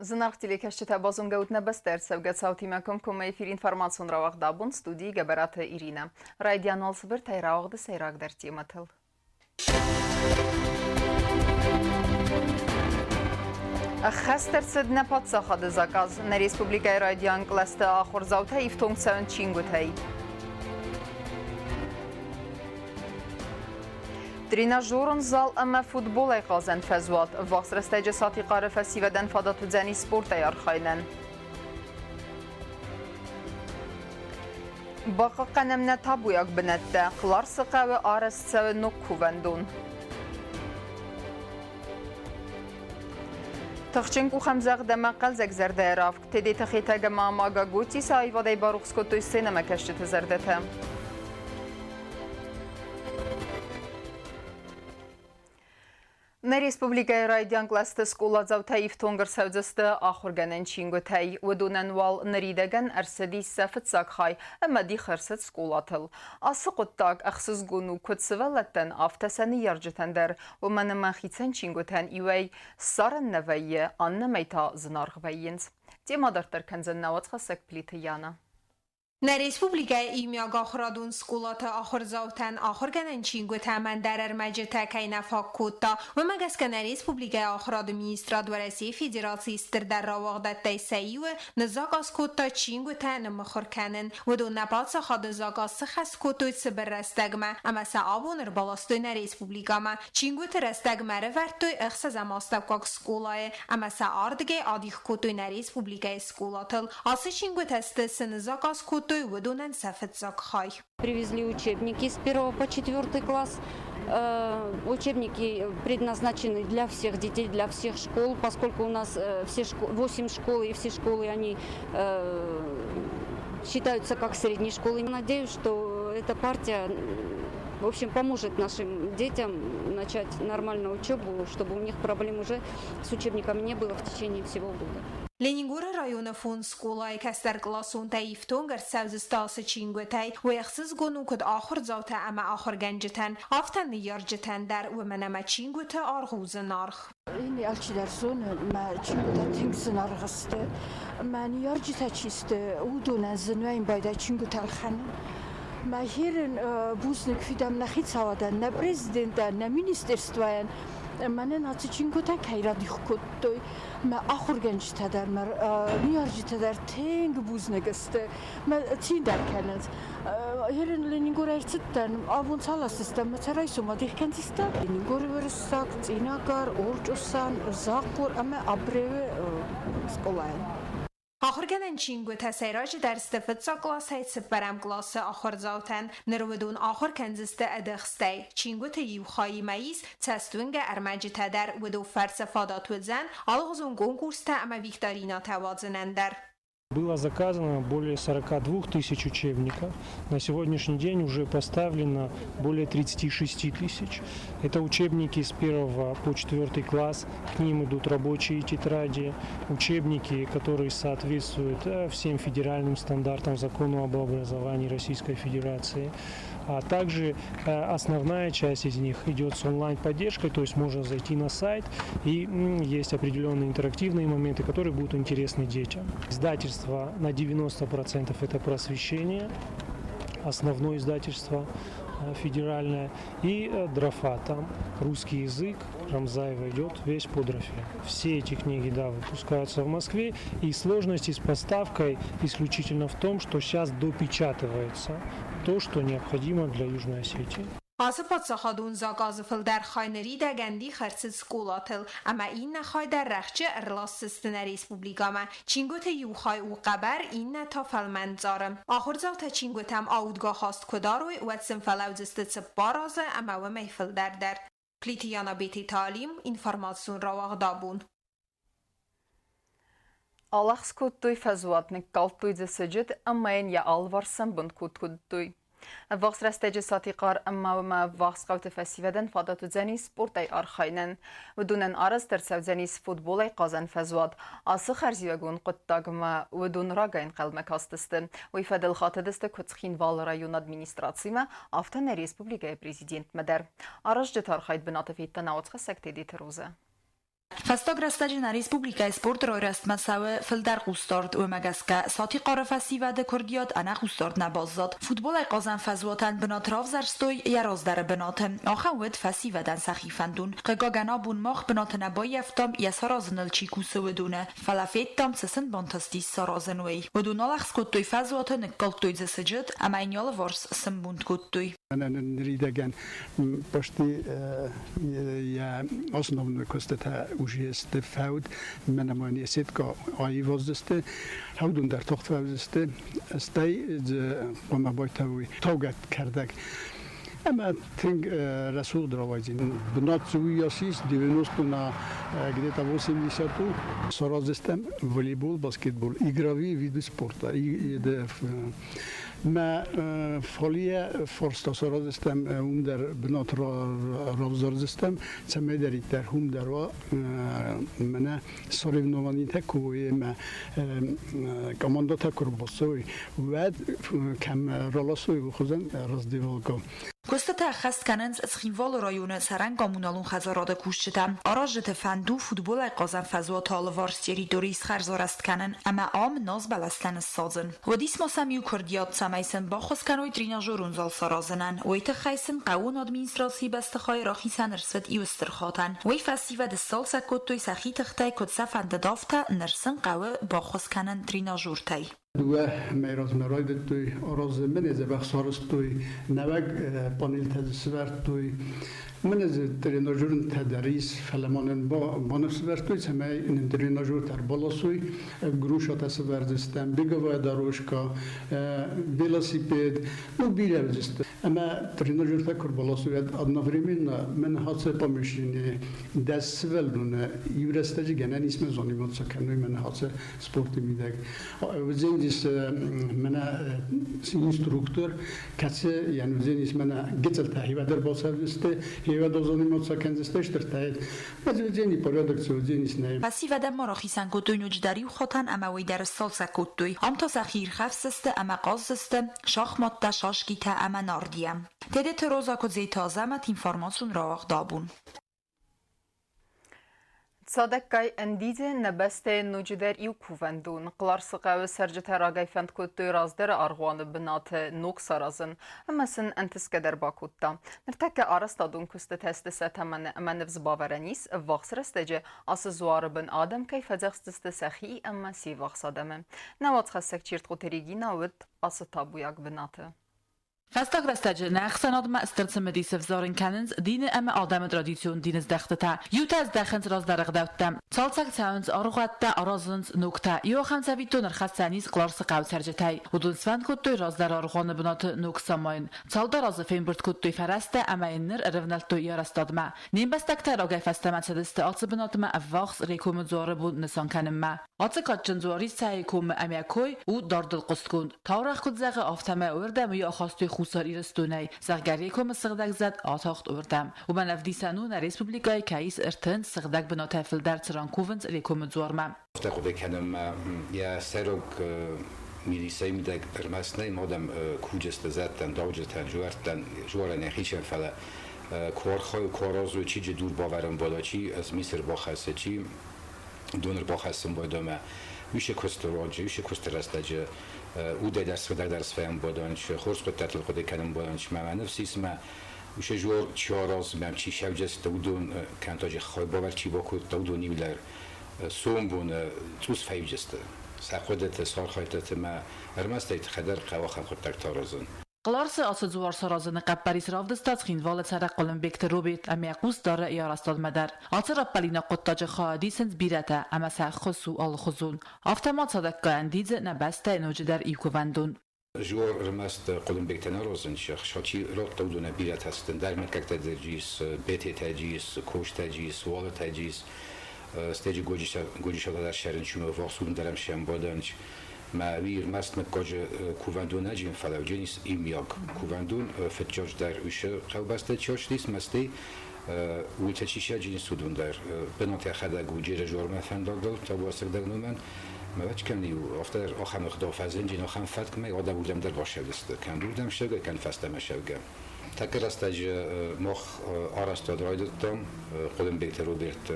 Զնարխ տիլեքաշչիտ բազում գաուտնա բստեր սևգաց հավթիմակում կոմ էфիր ինформացիոն ռավաղ դաբուն ստուդիի գաբարատը Իրինա։ Ռայդյան ալսվր թայրաղաղ դը սայրաղ դերտի մթıl։ Խաստերցեդնա պատսախады զակազ նե Ռեսպուբլիկայի ռայդյան կլաստը ախորզավթա իվթոնգցավն չինգութայի։ Тренажерон зал ըմը ֆուտբոլ է qazən fəzvat. Vaxtrəstəcə satiqarı fəsivədən fadatüdzəni sport է arxaynən. Baqa qənəmnə tabuyak binətdə. Xlar sıqəvi arəstsəvi nok kuvəndun. Tăxçın ku xəmzəq dəməqqəl zəgzərdə əravq. Tedi təxitəgə mamaga goti sayvadəy baruxskotu istənəmə kəşçiti zərdətə. Նե Ռեսպուբլիկայի ռայդյան կլաստը սկոլածավթա իվթոնգր սավձստը ախորգանեն չինգոթայի վդունեն վալ նրիդագան ərսədi səfıtsaq xay əmədi xərsət skolatıl. Ası qottaq əxsiz gonu kötsivələtdən aftəsəni yarcıtəndər və mənə məxitsən çingotən ivəy sarın nəvəyi annəməyta zınarğvəyinz. Temadartır kənzən nəvat xəsək pliti yana. Նե Ռեսպուբլիկայի իմյագ ախրադուն սկոլատը ախորզավթən ախորգանեն չինգոթամən դարար մաջը կայնավակ կոտա ու մագասկանե Ռեսպուբլիկայի ախրադու մինիստրադվարեսի ֆեդերացի ստրդար ռավաղդատտայ սայիվը նզակաս կոտա չինգոթան մխորքանեն ու դու նապացա խադը զակասը խաս կոտոյt սբրրաստագմա ամասա աբոնր բալաստոյնա Ռեսպուբլիկամա չինգոթը ռաստագմարը վարտոյ ըխսա զամաստավկակ սկոլայը ամասա արդգե ադիխ կոտոյնա Ռեսպուբլիկայի սկոլատıl асы չինգոթաստը սնզակաս կոտոյ Привезли учебники с 1 по 4 класс. Учебники предназначены для всех детей, для всех школ, поскольку у нас 8 школ, и все школы они считаются как средние школы. Надеюсь, что эта партия, в общем, поможет нашим детям начать нормальную учебу, чтобы у них проблем уже с учебниками не было в течение всего года. Լենինգորը ռայոնը ֆոն սկոլայի կաստար կլասուն տայիվտոն գրսավզ ստասը չինգոտայ ու եղսыз գոնուքդ ախոր զավթա ամա ախոր գանջտան ավտան նիարջտան դար ու մնամա չինգոտը արղուզն արղ İni alçıdarsın, ma çingota tingsın arğıstı, ma niyarcıta çistı, uduna zınvayın bayda çingota alxanın. Ma herin buznik fidam naxit savadan, ne prezidentdan, ne ministerstvayan, Mənən açı çingota kayra dixkottoy. Mə axur gənctədər, mə niyarcıtədər teng buzne qəstə. Mə çindər kənəz. Yerin Leningor ərçiddən, avun salasısdan, mə çəraysuma dixkəncistən. Leningor vərəsaq, çinagar, orçosan, zaqor, əmə abreve skolayan. Ախորգանեն չինգոթա սայրաժի դարստը ֆծա կլասայt սպարամ կլասը ախորզավթան նրվդուն ախոր կենզստը əդəxstəy չինգոթը իվխայի մայիս ցəստունգə ərməcitədər վդու ֆərsə ֆադատուdzən ալղզուն կոնկուրսdə əmə Викторина təvazınəndər Было заказано более 42 тысяч учебников. На сегодняшний день уже поставлено более 36 тысяч. Это учебники с 1 по 4 класс. К ним идут рабочие тетради, учебники, которые соответствуют всем федеральным стандартам закону об образовании Российской Федерации. А также основная часть из них идет с онлайн-поддержкой, то есть можно зайти на сайт, и есть определенные интерактивные моменты, которые будут интересны детям. Издательство на 90% это просвещение, основное издательство федеральное, и ДРАФА, там русский язык, Рамзаева идет весь под рафе. Все эти книги, да, выпускаются в Москве, и сложности с поставкой исключительно в том, что сейчас допечатывается то, что необходимо для Южной Осетии. Ասպատ սախադուն զակազվլ դար խայների դագանդի խրցից սկոլատել, ամա իննա խայ դար ռախճը ըրլասստնա Ռեսպուբլիկամա, չինգոթը յուխայ ու qաբար իննա թավալման ծարը. Ախորձավթա չինգոթամ աուդգա խաստ կոդարոյ ու ատսն վալավձստը ծպարազը ամա ու մայֆլ դար. Պլիտիանա բետի տալիմ, ինվարմացուն ռավաղ դաբուն. Ալախս կոտտույ ֆəzvatnik qaltույ ձսջıt ամեն ya alvarsan bund kutkuddույ. Vaxtrəstəcə satiqar əmmavımə vaxsqavtı fəsivədən fadatüdzəni sportay arxaynən. Vdunən arız dərsəvdzənis futbolay qazan fəzvat. Ası xərzivəgun qıttaqımə vdun raqayn qəlmək astısdı. Uyfədil xatıdısdı Kötsxinval rayon administrasiyymə Avtənə Respublikaya prezident mədər. Arız cət arxayd binatı feytdən ağıtsqa səktədi tıruzə. Fastag rastacına Respublika Sport roy rastmasawe filder qustard و مگسکه ساتی قارفسی و دکردیات انا قستارد نبازد فوتبال قازن فزواتن بنات راف زرستوی یراز در بناتم آخوت فسی و دن سخیفندون قگاگنا بون ماخ بنات نبای افتام یا سرازنل چیکوس ودونه فلافیت تام سسن بانتستی سرازنوی ودونه لخس کتوی فزواتن قلتوی زسجد اما اینیال ورس سنبوند کتوی أنا نريد باشتي يا أصلا من كستها وجهست فاود من ماني سيتكا أي وزست هودون در تخت وزست استي قم بايتوي توجت كردك أما تنگ رسول دراوازين بنات زوياسيس دينوستنا где-то 80 سرازستم волейбол баскетбол игровые виды спорта ما فعالیت فرستاسراد استم در بنات رازدار استم سمیداری در هم در و من سالیو نوانی تکوی ما کاماندا تکر بسوی و کم رالاسوی بخوزن رازدیوالگا Kostata خست کنند از خیوال رایون سرنگ آمونالون خزاراد کوشتم آراجت فندو فوتبال قازن فضا تالوارسیری دوریس خرزار است کنن اما آم ناز بلستن سازن و دیس ماسمیو کردیات سمیسن با خس کنوی دریناژورون زال سرازنن و ایت خیسن قوون ادمینستراسی بستخای راخیسن رسفت ایو استرخاتن و فسی و دستال سکوتوی سخی تختای کد سفند دافتا نرسن قوه با خس کنن دریناژور تی دوه میراث مراید توی آراز من از بخشارست توی نوک پانیل تدسورت توی من از دریناژور تدریس فلمان با نفسورت توی سمی این دریناژور تر بالاسوی گروشات سوردستم بگوی داروشکا ویلاسیپید و بیرزست اما دریناژور تکر بالاسوی ادنافریمین من حادثه پامیشینی دست سولونه یورستجی گنن اسم زانی بود سکنوی من حادثه سپورتی میدک زندیس من اینستروکتور کسی یعنی زندیس من گیتل تهیه در باسازسته هیوا دوزانی موت سکنزستش در تایید از زندی پریودک زندیس نه پسی و دم مراخیسن کتوی نجدری و خاتن اما وی در سال سکوتوی هم تا سخیر خفسسته اما قازسته شاخ ماده شاشگیته اما ناردیم تده تروزا که زی تازه مت اینفارماسون را دابون صادق کای اندیز نبست نوجدر ایو کوفندون قلارسقه و سرجته راگای فند کتوی رازدر آرغوان بنات نوک سرازن اما سن انتسکه در باکوتا نرتک آرستادون کست تست ستمن اما نفز باورنیس واقس رستجه آس زوار بن آدم کای فزخستست سخی اما سی واقس آدمه نوات خستک چیرت خوتریگی ناود آس تابویاک بناته Fastag rastacı naxsanad ma istırtsımedi sevzarın kanınız dini ama adamı tradisyon diniz daxtıta. Yutaz daxınız razdarıq davttam. Çalsak çağınız arğatta arazınız nokta. Yoxan savitton arxatsaniz qlarsı qav sercetay. Udun svand kuttoy razdar arğanı binatı noksamayın. Çaldar azı fembert kuttoy farasta ama innir revnaltoy yarastadma. Nimbastak taragay fastamat sadiste atsı binatma avvax rekomu zuarı bu nisan kanımma. Atsı kaçın zuarı saykomu amyakoy u dardıl qustkun. Tavraq kudzağı aftama ördem ya xastoy خوسار ایرستونی سرگری کم سردک زد آتاخت اردم و من افدیسانو نا ریسپوبلیکای کایس ارتن سردک بناتفل در ترانکوونز ریکوم زورما. افتخار کنم یا سرگ میلیسای میده ارمسنای مادم کوجست زدن داوجتن جوار نخیشن فلا کارخای کارازو چی جدور باورم بالا چی از میسر باخسته چی دونر باخستم بایدامه میشه کستراجه میشه کسترستجه او درس و درس فهم بادانش خورس قد تطل قد کنم بادانش من نفسی اسم میشه جور چهارز مم چی شوجست دودون کنتاج خواهی باور چی باکود دودونی ولر سوم بون توس فیوجسته سقودت سال خواهیت ما ارمستیت خدر قواخم خود تک تارازن قلارس آسد زوار سرازن قبریس رافدستاد خینوال سرق اولمپیک روبیت اما قوس داره یارستاد مدر آتر رپالینا قطاج خواهدی سنز بیرته اما سخصو آل خزون افتماد صدق اندیز نبسته نوجدر ایکووندون جوار رمست اولمپیک تنارازن شاچی رات دودونه بیرت هستن در مکک تدریجیس بیت تدریجیس کوش تدریجیس وال تدریجیس استیج گوجیش در شهرن شما واقعون درم شم بادنج ما ویر مست مکاج کووندون نجیم فلاوجینیس ایمیاگ کووندون فتجاج در ویشه قوبسته چاش دیس مستی ویتچیشه جینیس سودون در بنات خدا گوجیر جورم فنداگل تا واسق در نومن ما وقت کنی و افتر آخر خدافزین جین آخر فت کمی آدم بودم در باشه دست کن بودم شده کن فستم شده تکر استاج مخ آرستاد رایدتم خودم بیت روبرت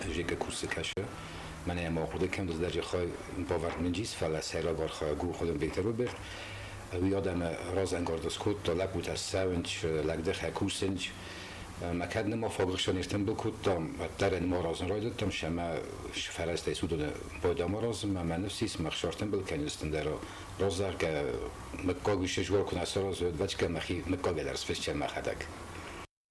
جيك كورس كاشة من ما خود كم از درجه خواهی باور منجیس فعلا سیرا گار خواهی گو خودم بهتر ببر ویادم راز انگاردس کود تا لب بود از سونج لگده خکوسنج مکد نما فاقشان ارتن بکود تا در ما رازن رای دادم شما فرست ایسود باید ما رازم من نفسیس مخشارتن بل کنیستن در رازر که مکاگوش جوار کن از راز وچ که مخی مکاگ درس فش چه مخدک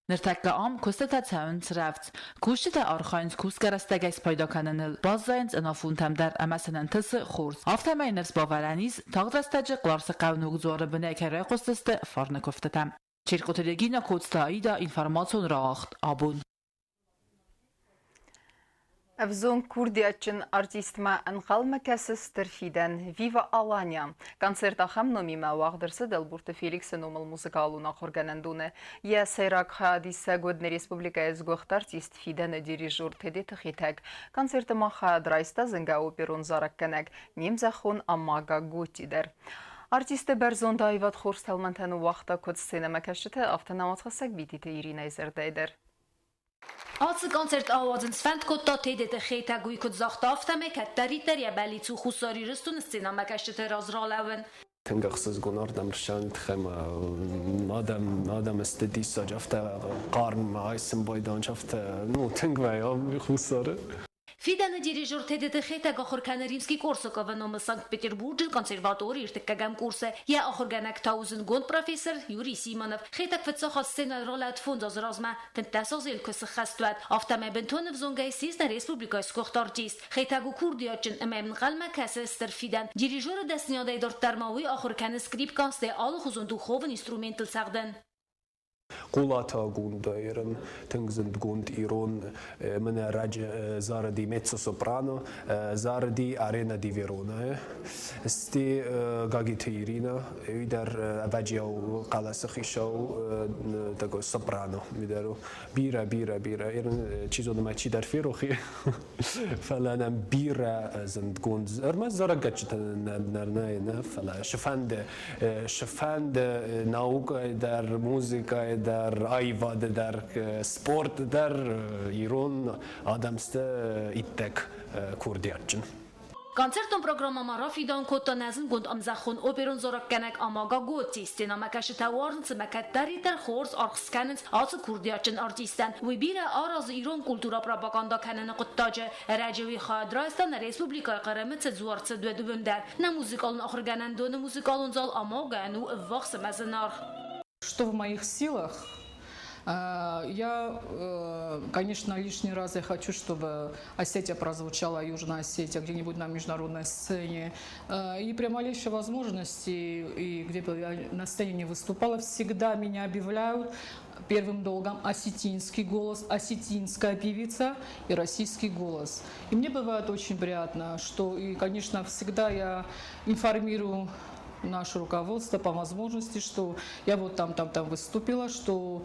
Nirtekka am kusteta Zauns revts. Kusteta archains kuskerestegeis payda kananil bazzains en afuntem der emesenen tisse churs. Aftemei nefs bavaranis tagdrestege klarse qavnug zore benekere kusteste farne kuftetem. Cirkotelegina kutsta aida information raacht abun. أفزون كوردياتشن أرتيست ما أنقل مكاسس ترفيدن فيفا ألانيا كونسرت أخم نومي ما واغدر سدل بورت فيليكس نوم الموسيقالونا خورغانندونه يا سيراك حادثة قدن ريسبوبليكا يزغوخت أرتيست فيدن ديريجور تدي تخيتاك كونسرت ما خاد رايستا زنگا أوبرون زارك كنك نيمزخون أماغا غوتي در أرتيست برزون دايفات خورس هلمنتنو وقتا كود سينما كشته أفتنامات خسك بيتيت إيرينا زردايدر Ați concert awazın sfent kotta tedete xeyta guy kod zaxtaftame kattaritter ya bali zu khusari ristun scena makashte razralaven تنقص جونار دمرشان تخم آدم استدی سجافته قارن معایسم بایدان شافته نو تنگ ویا خساره Ֆիդանը դիրիժոր թեդետը խետա գախորքանը րիմսկի կորսոկովը նոմը Սանկտ Պետերբուրգ կոնսերվատորի իրտկագամ կուրսը յա ախորգանակ թաուզն գոն պրոֆեսոր Յուրի Սիմանով խետակ վծախած սցենարոլատ ֆոնդոզ ռազմա տնտեսոզել կսը խստուատ ավտամե բնթոնով զոնգայսիս ն ռեսպուբլիկայս կողտարջիս խետագու քուրդիոչն ըմեմ նղալմա կասստր Ֆիդան դիրիժորը դասնյոդայ դորտարմավի ախորքանը սկրիպ կանստե ալ խուզուն դուխովն ինստրումենտլ սաղդեն قولاتا گوند ایران تنگزند گوند ایران من رج زاردی مezzo soprano زاردی آرینا دی ویرونا استی گاگیت ایرینا ایدر اوجیو قلاس خیشاو تگو soprano میدارو بیرا ایران چیزو نمچی در فیروخی فلانم بیرا زند گوند ارمز زارگچت نرنای فلا شفند ناوک در موزیک در آیواد در سپورت در ایران آدمست ایتک کوردیاتچن Կոնցերտոն պրոգրամամարա ֆիդան կոտանազն գոնդ ամզախոն օպերոն զորակկանակ ամագա գոտի ստենա մակաշտա վարնց մակատարի դեր խորս արխսկանց ածը քուրդիաչն արտիստան վիբիրա արազ իրոն կուլտուրա պրոպագանդա կանանը կտաջը ռաջեվի խադրաստան ռեսպուբլիկա qarametsa զուարցը դուդուբնդար նա մուզիկալն ախրգանան դոնը մուզիկալն զալ ամագան ու վախսը մազնար Что в моих силах? Я, конечно, лишний раз я хочу, чтобы Осетия прозвучала, Южная Осетия, где-нибудь на международной сцене. И при малейшей возможности, и где бы я на сцене не выступала, всегда меня объявляют первым долгом осетинский голос, осетинская певица и российский голос. И мне бывает очень приятно, что, и, конечно, всегда я информирую наше руководство по возможности, что я вот там выступила, что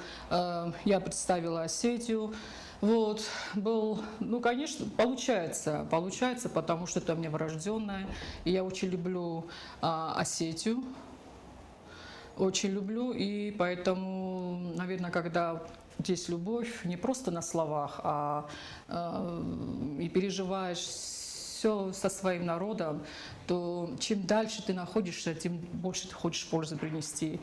я представила Осетию. Вот, был, ну, конечно, получается, потому что это мне врожденное. И я очень люблю Осетию, очень люблю, и поэтому, наверное, когда есть любовь, не просто на словах, и переживаешь все со своим народом, то чем дальше ты находишься, тем больше ты хочешь пользы принести.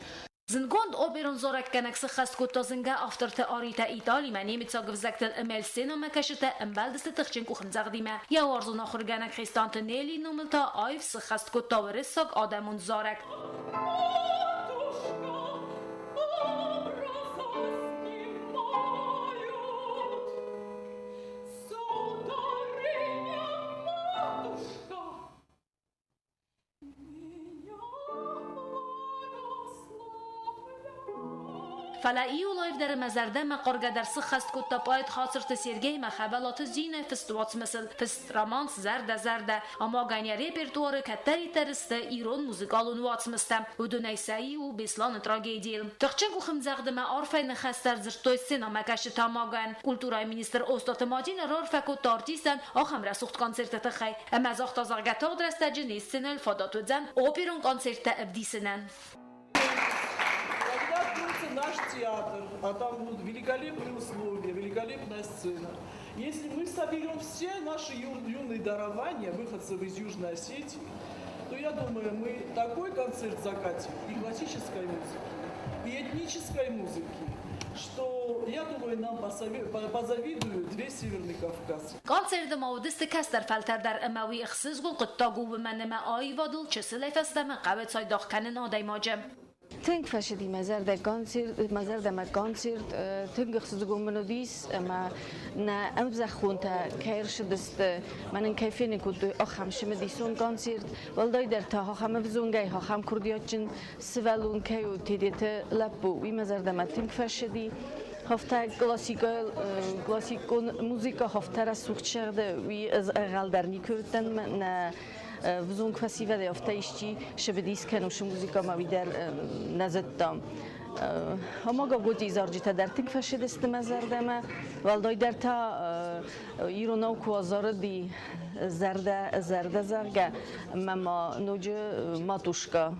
Զնգոնդ օպերոն զորակկանակ սխաստ կոտոզնգա ավտորտը արիտա Իտալի մանի միցագվ զակտել ըմել սենո մակաշտը ըմբալդստը տղջին կուխն զաղդիմա յա արզուն ախորգանակ խեստանտը նելի նոմլտա այվ սխաստ կոտավրը սակ ադամուն զարակ فلاقي ولايف در مزرده مقارجة در سخست كتا بايد خاطرت سيرجي مخابلات زينة فستوات مثل فست رامانس زرده اما غاني ريبرتوار كتري ترسته ايران موزيكالون واتس مستم ودوني ساي و بيسلان تراجيديل تخچنگو خمزغده ما عرفين خستر زرتوي سينما كشت تاماغن كولتورا مينستر استاد ماجين رارفكو تارتيستن اخم رسوخت كونسرت تخي اما زاخت زرگتا درسته جنيس سنل فاداتو زن اوبرون كونسرت ابديسنن наш театр, а там будут великолепные условия, великолепная сцена. Если мы соберем все наши юные дарования, выходцев из Южной Осетии, то я думаю, мы такой концерт закатим и классической музыки, и этнической музыки, что, я думаю, нам позавидуют весь Северный Кавказ. Konserdə mavudist kəstər fəltərdər əməvi ixsiz qul qıttaqu və mənəmə ayvadıl çəsilə fəstəmə qəvət saydaqkənin adaymacım. تنگ فشدی مزرد ما کانسرت تنگ خصوصا منو دیس اما نه امزخ خونتا کیرش دست من کیفی نکود آخام شم دیسون کانسرت ولدای در تا آخام بزونگی آخام کردیاتچن سوالون کیو تیدیت لبو وی مزرد ما تنگ فشدی هفته کلاسیکون موزیکا هفته را سوخت شده وی از غالدرنی کردن من وزون فستیوال افتایشی شب دیسکن و موزیکا ما بیدر نزدم. اما گودی زارجیت در تنگ فشد است مزردم ولدای در تا ایرانو کوازار دی زرده زرگه مما نوج ماتوشکا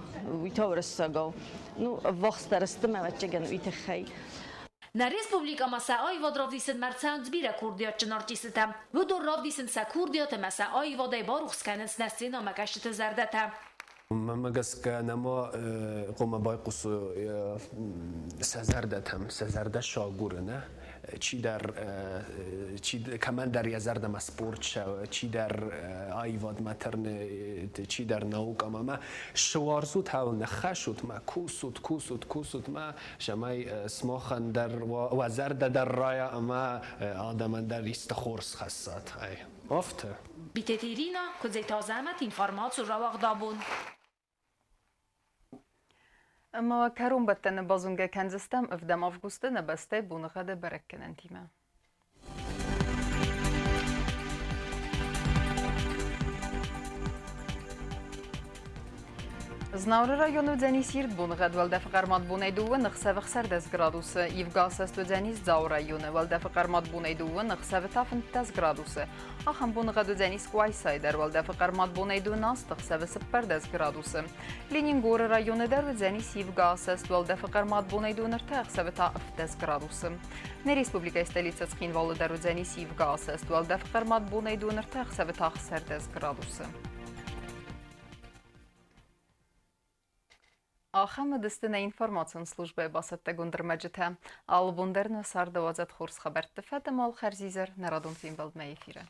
ویتاورساگو نو وقت درستم وچگن ویتخی Na Respublika masa ayvad ravdisin mertsand bire kurdiyat çınarçisitem. Ve dor ravdisin sa kurdiyat masa ayvaday baruxskanens nesina mekaşit zerdetem. مگس که نما قوم بايقوس سزرده شاگوره نه چی کمان در یزردم اسپورت شو چی در آیواد مترن چی در نوک اما ما شوارزود هاو نخشود ما کوسود ما شمای سماخن در وزرده در رای اما آدم در ایست خورس خستاد ای افته بیتیرینا کزی تازمت اینفارماتسو رواق دابون اما کرون بتن بازونگه کنزستم افدام افگوسته نبسته بونغه برکن تیمه. Znavr rayonu dzenis yird bunğad valda faqarmat bunaydu ve nıxsav xsardas gradusu. Yevgasas dzenis zav rayonu valda faqarmat bunaydu ve nıxsav tafıntas gradusu. Axam bunğad dzenis quaysayder valda faqarmat bunaydu nas txsav sperdas gradusu. Leningor rayonu dar dzenis yevgasas valda faqarmat bunaydu nırta xsav tafıntas gradusu. Ne Respublika stolica Sxin valda dar dzenis yevgasas valda faqarmat bunaydu nırta xsav txsardas gradusu. آخام دستن اینفورماسیون служби басатта гундырмаҗыта. Ал бундерны сар 20 хурс хәбәр тәфәдә мал хәрзизер нарадон фин балдма эфире.